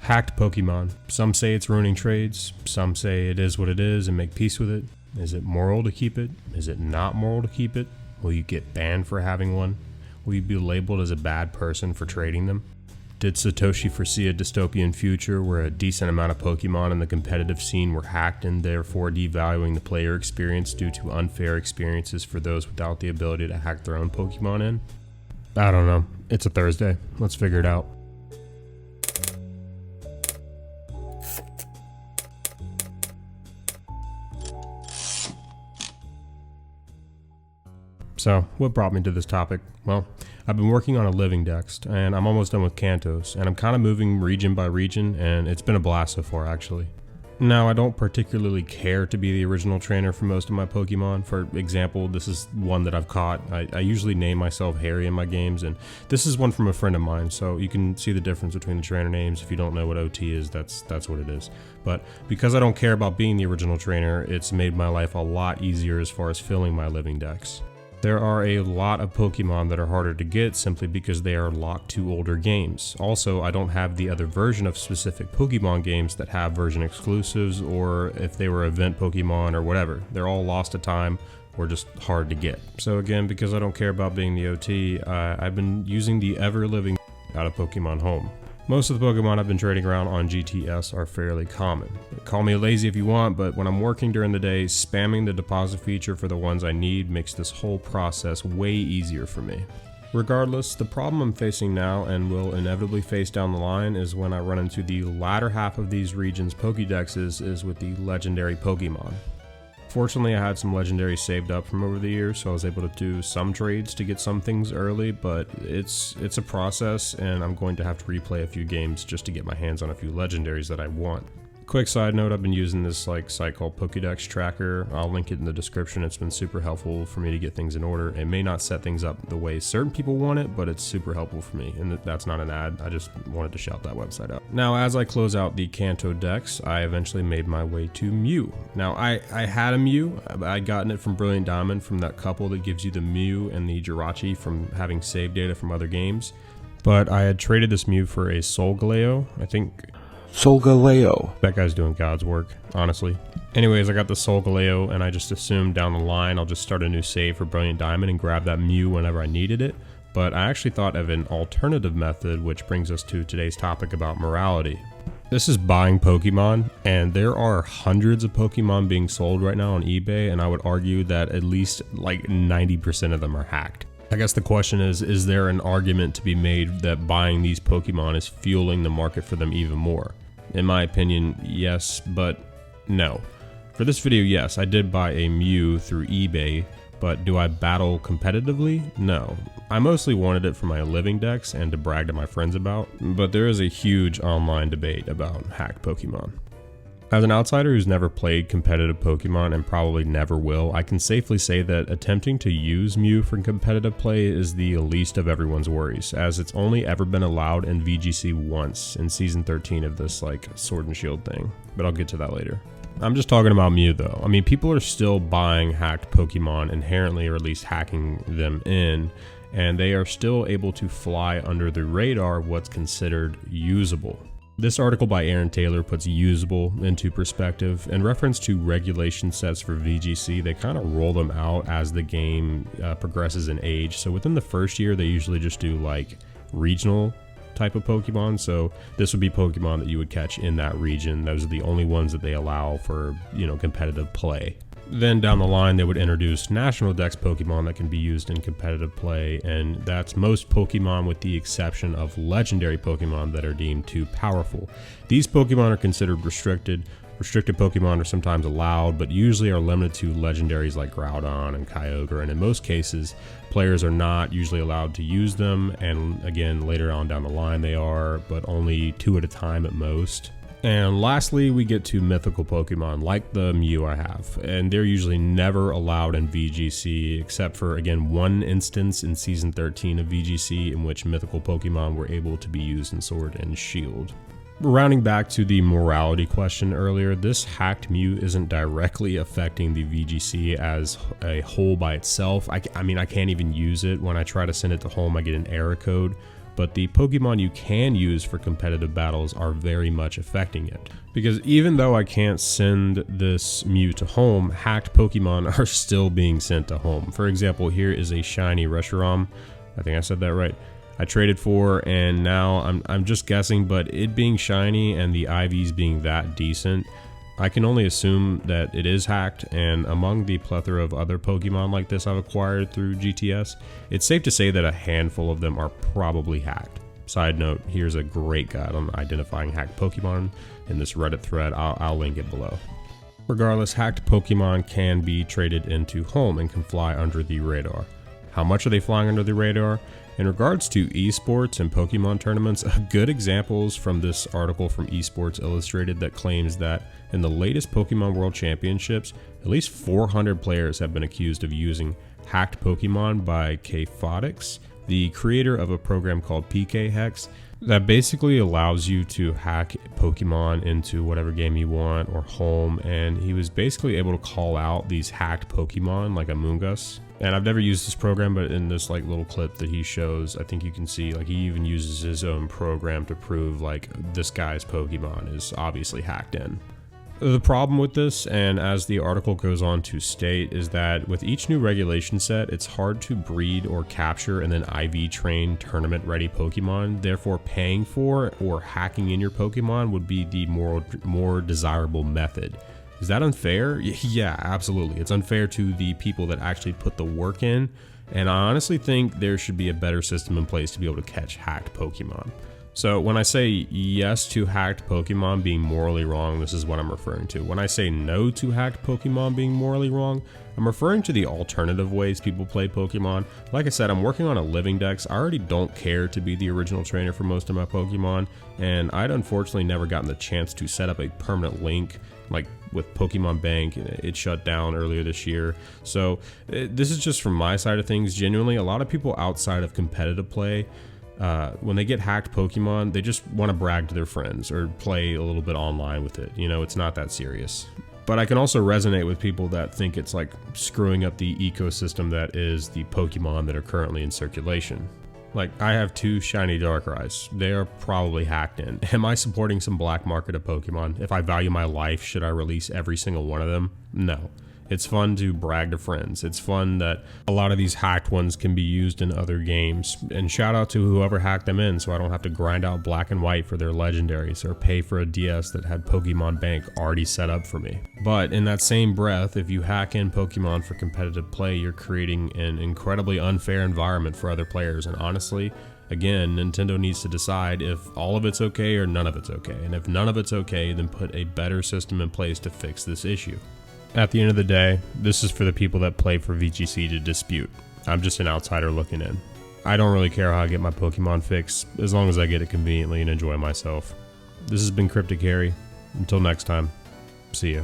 Hacked Pokemon. Some say it's ruining trades, some say it is what it is and make peace with it. Is it moral to keep it? Is it not moral to keep it? Will you get banned for having one? Will you be labeled as a bad person for trading them? Did Satoshi foresee a dystopian future where a decent amount of Pokemon in the competitive scene were hacked and therefore devaluing the player experience due to unfair experiences for those without the ability to hack their own Pokemon in? I don't know. It's a Thursday. Let's figure it out. So, what brought me to this topic? Well, I've been working on a living dex, and I'm almost done with Kantos, and I'm kind of moving region by region, and it's been a blast so far, actually. Now, I don't particularly care to be the original trainer for most of my Pokemon. For example, this is one that I've caught. I usually name myself Harry in my games, and this is one from a friend of mine, so you can see the difference between the trainer names. If you don't know what OT is, that's what it is. But because I don't care about being the original trainer, it's made my life a lot easier as far as filling my living dex. There are a lot of Pokemon that are harder to get simply because they are locked to older games. Also, I don't have the other version of specific Pokemon games that have version exclusives, or if they were event Pokemon or whatever. They're all lost to time or just hard to get. So again, because I don't care about being the OT, I've been using the ever-living out of Pokemonhome. Most of the Pokemon I've been trading around on GTS are fairly common. Call me lazy if you want, but when I'm working during the day, spamming the deposit feature for the ones I need makes this whole process way easier for me. Regardless, the problem I'm facing now and will inevitably face down the line is when I run into the latter half of these regions' Pokédexes is with the legendary Pokemon. Fortunately, I had some legendaries saved up from over the years, so I was able to do some trades to get some things early, but it's a process, and I'm going to have to replay a few games just to get my hands on a few legendaries that I want. Quick side note, I've been using this site called Pokédex Tracker. I'll link it in the description. It's been super helpful for me to get things in order. It may not set things up the way certain people want it, but it's super helpful for me, and that's not an ad. I just wanted to shout that website out. Now, as I close out the Kanto Dex, I eventually made my way to Mew. Now, I had a Mew. I'd gotten it from Brilliant Diamond from that couple that gives you the Mew and the Jirachi from having save data from other games. But I had traded this Mew for a Solgaleo, I think. Solgaleo. That guy's doing God's work, honestly. Anyways, I got the Solgaleo, and I just assumed down the line I'll just start a new save for Brilliant Diamond and grab that Mew whenever I needed it. But I actually thought of an alternative method, which brings us to today's topic about morality. This is buying Pokemon, and there are hundreds of Pokemon being sold right now on eBay, and I would argue that at least like 90% of them are hacked. I guess the question is there an argument to be made that buying these Pokemon is fueling the market for them even more? In my opinion, yes, but no. For this video, yes, I did buy a Mew through eBay, but do I battle competitively? No. I mostly wanted it for my living dex and to brag to my friends about, but there is a huge online debate about hacked Pokemon. As an outsider who's never played competitive Pokemon and probably never will, I can safely say that attempting to use Mew for competitive play is the least of everyone's worries, as it's only ever been allowed in VGC once in Season 13 of this Sword and Shield thing, but I'll get to that later. I'm just talking about Mew though. I mean, people are still buying hacked Pokemon inherently, or at least hacking them in, and they are still able to fly under the radar of what's considered usable. This article by Aaron Taylor puts usable into perspective. In reference to regulation sets for VGC, they kind of roll them out as the game progresses in age. So within the first year, they usually just do regional type of Pokemon. So this would be Pokemon that you would catch in that region. Those are the only ones that they allow for, competitive play. Then down the line, they would introduce National Dex Pokemon that can be used in competitive play, and that's most Pokemon with the exception of legendary Pokemon that are deemed too powerful. These Pokemon are considered restricted. Restricted Pokemon are sometimes allowed, but usually are limited to legendaries like Groudon and Kyogre, and in most cases, players are not usually allowed to use them, and again, later on down the line they are, but only 2 at a time at most. And lastly, we get to mythical Pokemon like the Mew I have, and they're usually never allowed in VGC except for, again, one instance in Season 13 of VGC in which mythical Pokemon were able to be used in Sword and Shield. Rounding back to the morality question earlier, this hacked Mew isn't directly affecting the VGC as a whole by itself. I mean, I can't even use it. When I try to send it to home, I get an error code. but the Pokemon you can use for competitive battles are very much affecting it. Because even though I can't send this Mew to home, hacked Pokemon are still being sent to home. For example, here is a shiny Reshiram. I think I said that right. I traded for, and now I'm just guessing, but it being shiny and the IVs being that decent, I can only assume that it is hacked, and among the plethora of other Pokemon like this I've acquired through GTS, it's safe to say that a handful of them are probably hacked. Side note, here's a great guide on identifying hacked Pokemon in this Reddit thread. I'll link it below. Regardless, hacked Pokemon can be traded into home and can fly under the radar. How much are they flying under the radar? In regards to esports and Pokemon tournaments, good examples from this article from Esports Illustrated that claims that in the latest Pokemon World Championships, at least 400 players have been accused of using hacked Pokemon by Kphotics, the creator of a program called PK Hex that basically allows you to hack Pokemon into whatever game you want or home, and he was basically able to call out these hacked Pokemon like Amoonguss. And I've never used this program, but in this like little clip that he shows, I think you can see like he even uses his own program to prove like this guy's Pokemon is obviously hacked in. The problem with this, and as the article goes on to state, is that with each new regulation set, it's hard to breed or capture and then IV train tournament ready Pokemon. Therefore, paying for or hacking in your Pokemon would be the more desirable method. Is that unfair? Yeah, absolutely. It's unfair to the people that actually put the work in, and I honestly think there should be a better system in place to be able to catch hacked Pokemon. So when I say yes to hacked Pokemon being morally wrong, this is what I'm referring to. When I say no to hacked Pokemon being morally wrong, I'm referring to the alternative ways people play Pokemon. Like I said, I'm working on a living dex. I already don't care to be the original trainer for most of my Pokemon, and I'd unfortunately never gotten the chance to set up a permanent link like with Pokemon Bank. It shut down earlier this year. So this is just from my side of things. Genuinely, a lot of people outside of competitive play, when they get hacked Pokemon, they just want to brag to their friends or play a little bit online with it. You know, it's not that serious. But I can also resonate with people that think it's like screwing up the ecosystem that is the Pokemon that are currently in circulation. Like, I have 2 shiny Darkrai's. They are probably hacked in. Am I supporting some black market of Pokemon? If I value my life, should I release every single one of them? No. It's fun to brag to friends. It's fun that a lot of these hacked ones can be used in other games. And shout out to whoever hacked them in so I don't have to grind out black and white for their legendaries or pay for a DS that had Pokemon Bank already set up for me. But in that same breath, if you hack in Pokemon for competitive play, you're creating an incredibly unfair environment for other players. And honestly, again, Nintendo needs to decide if all of it's okay or none of it's okay. And if none of it's okay, then put a better system in place to fix this issue. At the end of the day, this is for the people that play for VGC to dispute. I'm just an outsider looking in. I don't really care how I get my Pokemon fix, as long as I get it conveniently and enjoy myself. This has been Cryptic Harry. Until next time, see ya.